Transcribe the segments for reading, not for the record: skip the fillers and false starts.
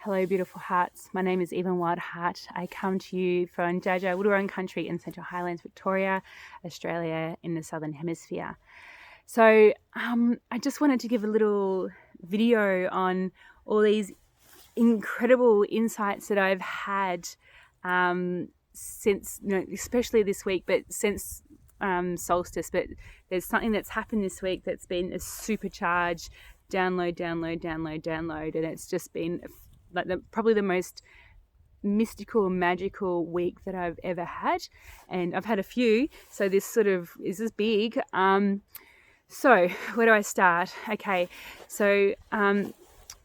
Hello, beautiful hearts. My name is Eva Wildheart. I come to you from Jaja, Wurrung Country in Central Highlands, Victoria, Australia, in the Southern Hemisphere. So I just wanted to give a little video on all these incredible insights that I've had since, especially this week, but since solstice. But there's something that's happened this week that's been a supercharged download, and it's just been like probably the most mystical, magical week that I've ever had, and I've had a few. So this is big. So where do I start? Okay, so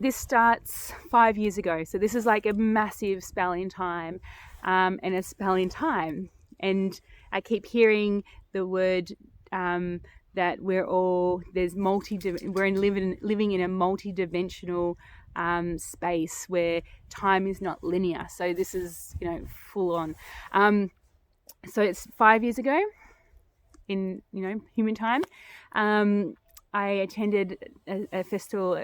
this starts 5 years ago. So this is like a massive spell in time, and a spell in time. And I keep hearing the word that we're living in a multi-dimensional space where time is not linear. So this is, full on. So it's 5 years ago in, human time. I attended a festival,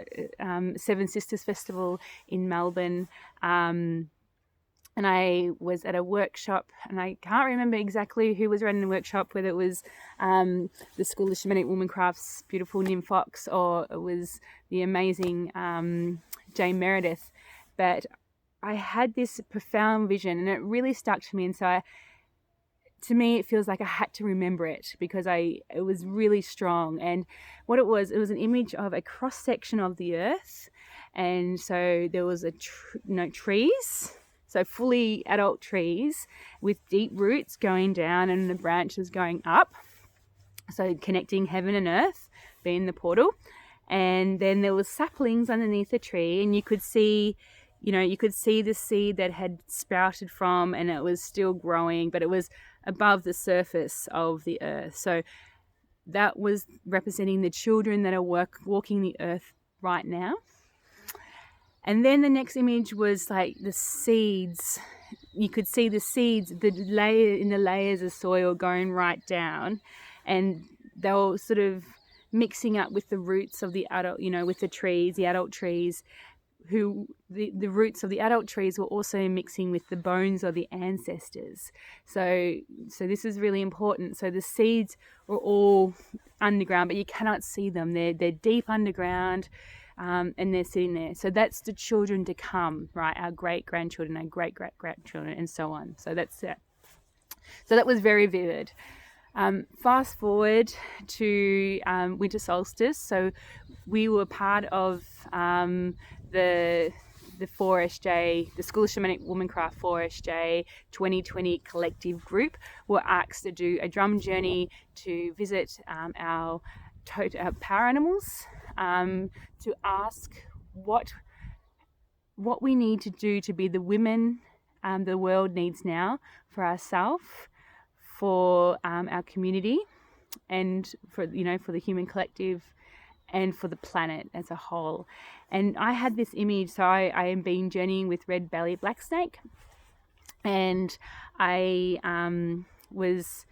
Seven Sisters Festival in Melbourne. And I was at a workshop, and I can't remember exactly who was running the workshop, whether it was the School of Shamanic Womancraft's beautiful Nim Fox, or it was the amazing Jane Meredith. But I had this profound vision, and it really stuck to me. And so to me, it feels like I had to remember it because it was really strong. And what it was an image of a cross section of the earth. And so there was trees. So fully adult trees with deep roots going down and the branches going up. So connecting heaven and earth, being the portal. And then there was saplings underneath the tree, and you could see the seed that had sprouted from, and it was still growing, but it was above the surface of the earth. So that was representing the children that are walking the earth right now. And then the next image was like the seeds. You could see the seeds, the layers of soil going right down, and they were sort of mixing up with the roots of the adult, with the adult trees, the roots of the adult trees were also mixing with the bones of the ancestors. So this is really important. So the seeds were all underground, but you cannot see them. They're deep underground. And they're sitting there. So that's the children to come, right? Our great-grandchildren, our great-great-grandchildren, and so on. So that's it. So that was very vivid. Fast forward to winter solstice. So we were part of the 4SJ, the School of Shamanic Womancraft 4SJ 2020 collective group. Were asked to do a drum journey to visit our power animals, to ask what we need to do to be the women the world needs now, for ourselves, for our community, and for the human collective, and for the planet as a whole. And I had this image. So I am been journeying with red belly black snake, and I was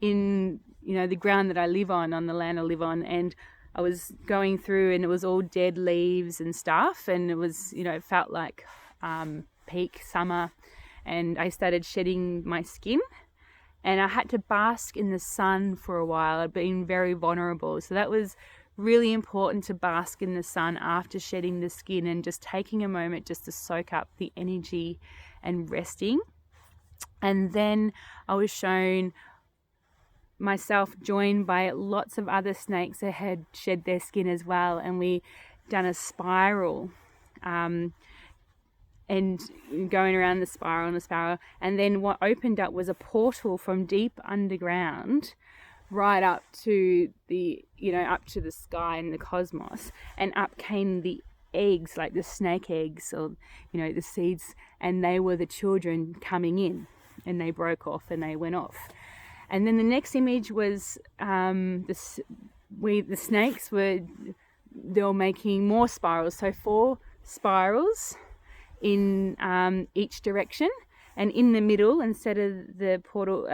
in the ground that I live on the land I live on, and I was going through, and it was all dead leaves and stuff, and it was, it felt like peak summer, and I started shedding my skin, and I had to bask in the sun for a while. I'd been very vulnerable, so that was really important, to bask in the sun after shedding the skin and just taking a moment just to soak up the energy and resting. And then I was shown myself joined by lots of other snakes that had shed their skin as well, and we done a spiral, and going around the spiral, and then what opened up was a portal from deep underground right up to the sky and the cosmos, and up came the eggs, like the snake eggs, or the seeds, and they were the children coming in, and they broke off and they went off. And then the next image was the snakes were making more spirals. So 4 spirals in each direction, and in the middle, instead of the portal,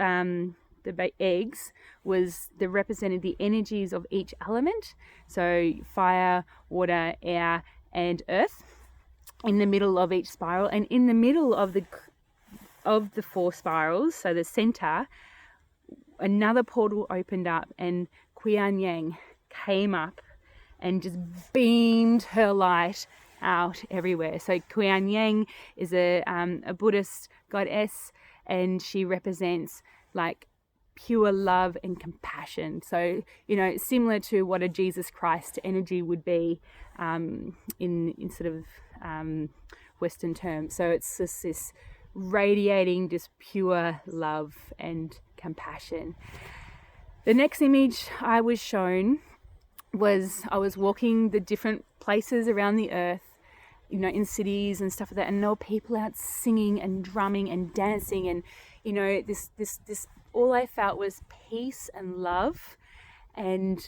the eggs represented the energies of each element. So fire, water, air, and earth. in the middle of each spiral, and in the middle of the 4 spirals, so the center, another portal opened up, and Kuan Yang came up and just beamed her light out everywhere. So Kuan Yang is a Buddhist goddess, and she represents like pure love and compassion. So, similar to what a Jesus Christ energy would be in sort of Western terms. So it's just this radiating just pure love and compassion. The next image I was shown was I was walking the different places around the earth, in cities and stuff like that, and there were people out singing and drumming and dancing, and this all I felt was peace and love, and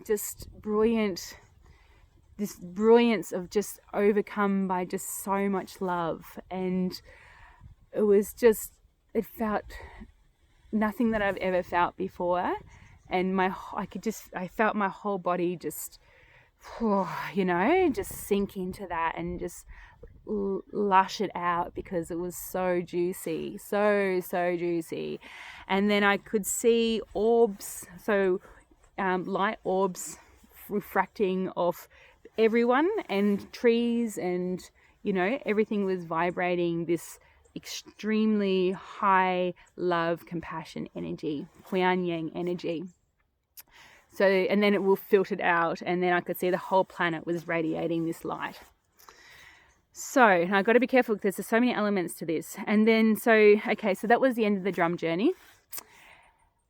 just this brilliance of just overcome by just so much love. And it felt nothing that I've ever felt before, and I felt my whole body just sink into that and just lush it out, because it was so juicy, so juicy. And then I could see orbs, so light orbs refracting off everyone and trees, and everything was vibrating this extremely high love, compassion energy, Kuan Yang energy. So, and then it will filtered out, and then I could see the whole planet was radiating this light. So I've got to be careful because there's so many elements to this. And then, so that was the end of the drum journey.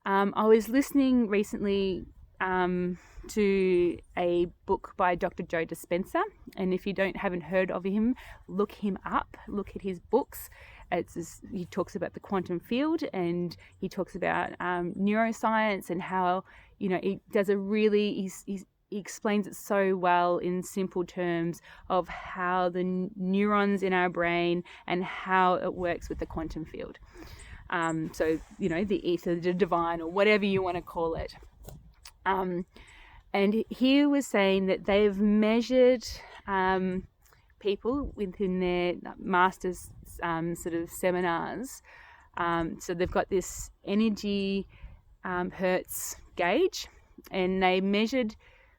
I was listening recently to a book by Dr. Joe Dispenza, and if you haven't heard of him, look him up, look at his books. He talks about the quantum field, and he talks about neuroscience, and how he does he explains it so well in simple terms of how the neurons in our brain and how it works with the quantum field. So the ether, the divine, or whatever you want to call it. And he was saying that they've measured people within their master's sort of seminars. So they've got this energy hertz gauge, and they measured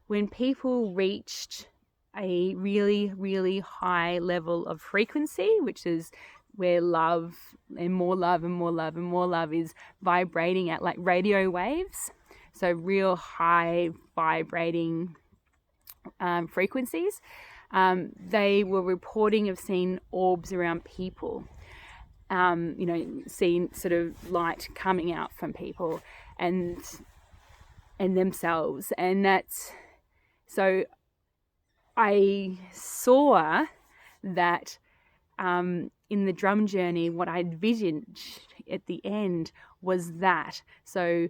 when people reached a really, really high level of frequency, which is where love and more love and more love and more love is vibrating at like radio waves. So real high vibrating frequencies. They were reporting of seeing orbs around people, seeing sort of light coming out from people and themselves. And that's, so I saw that in the drum journey, what I envisioned at the end was that. So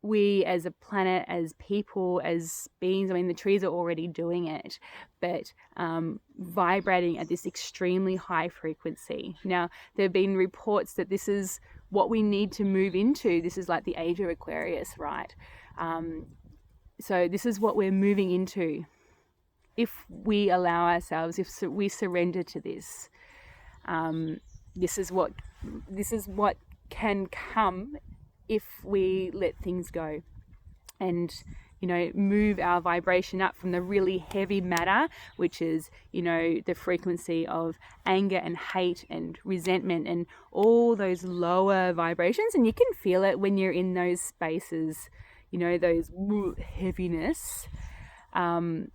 we as a planet, as people, as beings, the trees are already doing it, but vibrating at this extremely high frequency. Now, there have been reports that this is what we need to move into. This is like the age of Aquarius, right? So this is what we're moving into if we allow ourselves, if we surrender to this. This is what can come if we let things go and move our vibration up from the really heavy matter, which is the frequency of anger and hate and resentment and all those lower vibrations. And you can feel it when you're in those spaces, those heaviness, and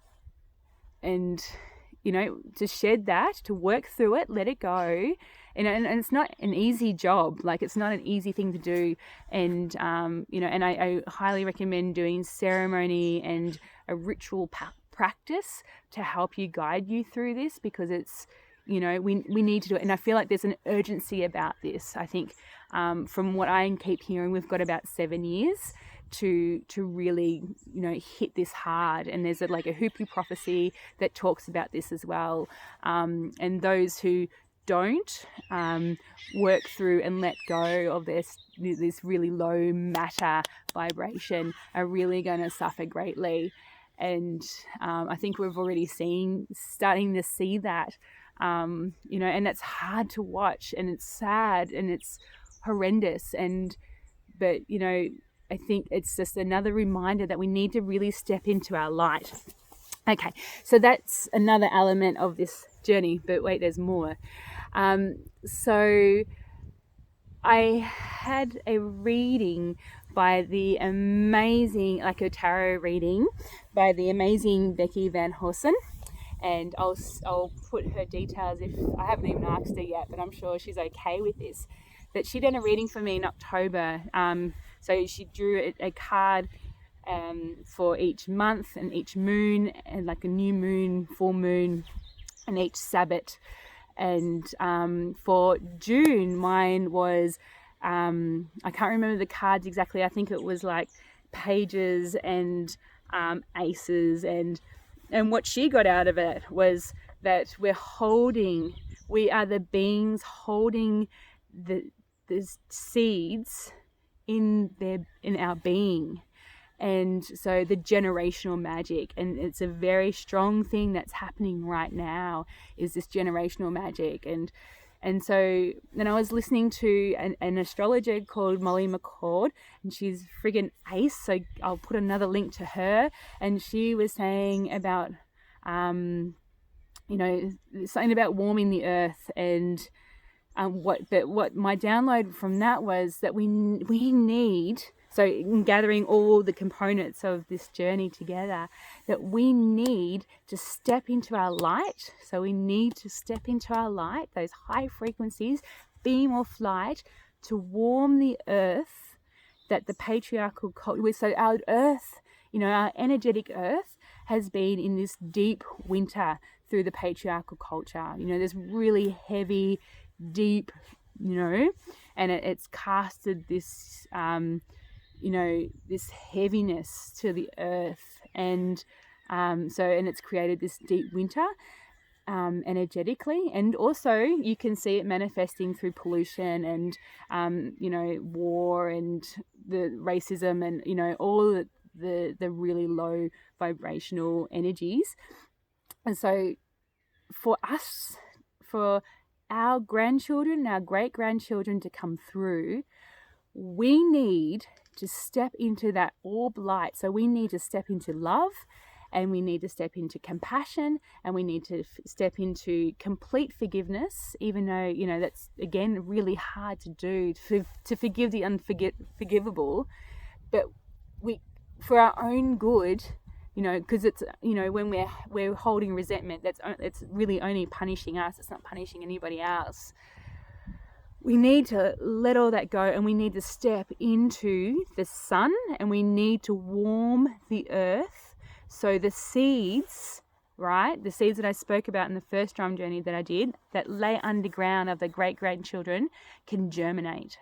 to shed that, to work through it, let it go. And it's not an easy job. Like, it's not an easy thing to do. And, and I highly recommend doing ceremony and a ritual practice to help you guide you through this, because it's, we need to do it. And I feel like there's an urgency about this. I think from what I keep hearing, we've got about 7 years to really, hit this hard. And there's a Hoopy prophecy that talks about this as well. And those who don't work through and let go of this really low matter vibration are really going to suffer greatly. And I think we've already starting to see that you know, and that's hard to watch, and it's sad and it's horrendous. But you know, I think it's just another reminder that we need to really step into our light. Okay, so that's another element of this journey, but wait, there's more. So I had a reading by the amazing, like a tarot reading by the amazing Beccy Van Horssen, and I'll put her details, if I haven't even asked her yet, but I'm sure she's okay with this. That she did a reading for me in October. So she drew a card for each month and each moon, and like a new moon, full moon, and each Sabbath. And for June, mine was, I can't remember the cards exactly. I think it was like pages and aces. And what she got out of it was that we are the beings holding the seeds in our being. And so the generational magic, and it's a very strong thing that's happening right now, is this generational magic. And so then I was listening to an astrologer called Molly McCord, and she's friggin' ace, so I'll put another link to her. And she was saying about you know, something about warming the earth. And what my download from that was that we need, so in gathering all the components of this journey together, that we need to step into our light. So we need to step into our light, those high frequencies, beam of light, to warm the earth that the patriarchal culture, so our earth, you know, our energetic earth has been in this deep winter through the patriarchal culture. You know, there's really heavy, deep, you know, and it's casted this, you know, this heaviness to the earth. And and it's created this deep winter energetically. And also you can see it manifesting through pollution and, you know, war and the racism and, you know, all the really low vibrational energies. And so for us, for our grandchildren, our great-grandchildren to come through, we need to step into that orb light. So we need to step into love, and we need to step into compassion, and we need to step into complete forgiveness, even though, you know, that's, again, really hard to do, to forgive the unforgivable. But for our own good, you know, because it's, you know, when we're holding resentment, it's really only punishing us. It's not punishing anybody else. We need to let all that go, and we need to step into the sun, and we need to warm the earth. So the seeds, right, the seeds that I spoke about in the first drum journey that I did, that lay underground of the great-grandchildren, can germinate.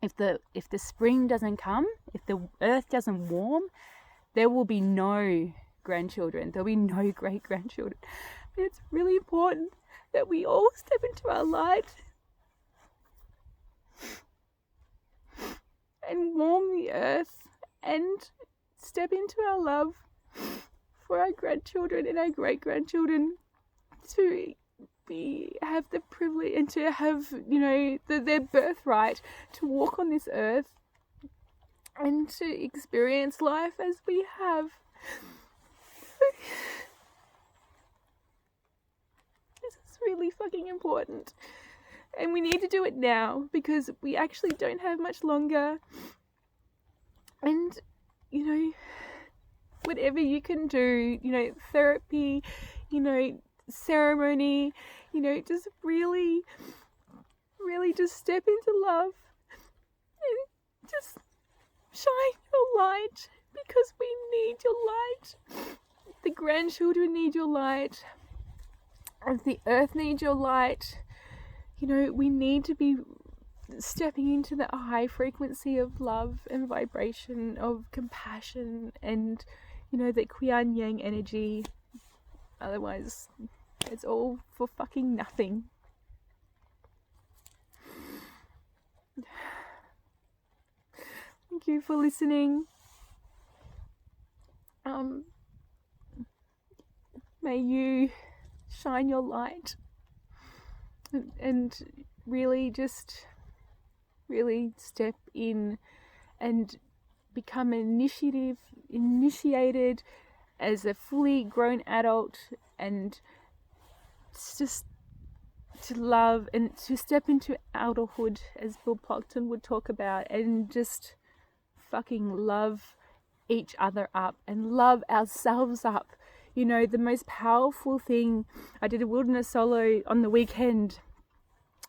If the spring doesn't come, if the earth doesn't warm, there will be no grandchildren. There'll be no great-grandchildren. But it's really important that we all step into our light and warm the earth and step into our love for our grandchildren and our great-grandchildren to have the privilege and to have, you know, their birthright to walk on this earth and to experience life as we have. This is really fucking important. And we need to do it now, because we actually don't have much longer. And, you know, whatever you can do, you know, therapy, you know, ceremony, you know, just really, really just step into love and just shine your light, because we need your light. The grandchildren need your light, and the earth needs your light. You know, we need to be stepping into the high frequency of love and vibration, of compassion, and, you know, that Kuan Yang energy. Otherwise, it's all for fucking nothing. Thank you for listening. May you shine your light and really just really step in and become initiated as a fully grown adult, and just to love and to step into adulthood, as Bill Plockton would talk about, and just fucking love each other up and love ourselves up. You know, the most powerful thing, I did a wilderness solo on the weekend,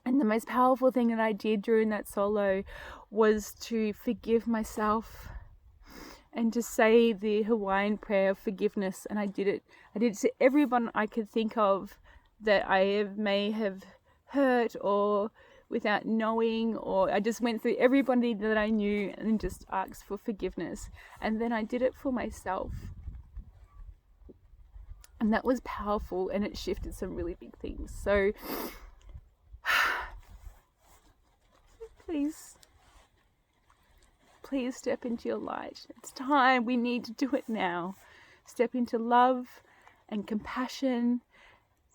and the most powerful thing that I did during that solo was to forgive myself and to say the Hawaiian prayer of forgiveness. And I did it to everyone I could think of that may have hurt or without knowing, or I just went through everybody that I knew and just asked for forgiveness. And then I did it for myself. And that was powerful, and it shifted some really big things. So please step into your light. It's time. We need to do it now. Step into love and compassion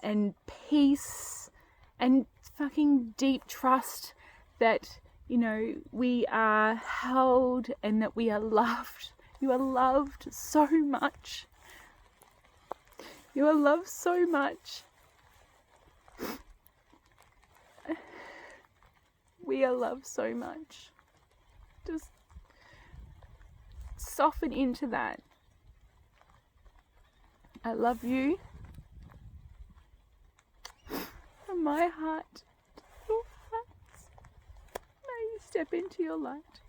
and peace and fucking deep trust that, you know, we are held and that we are loved. You are loved so much. You are loved so much. We are loved so much. Just soften into that. I love you. From my heart to your hearts. May you step into your light.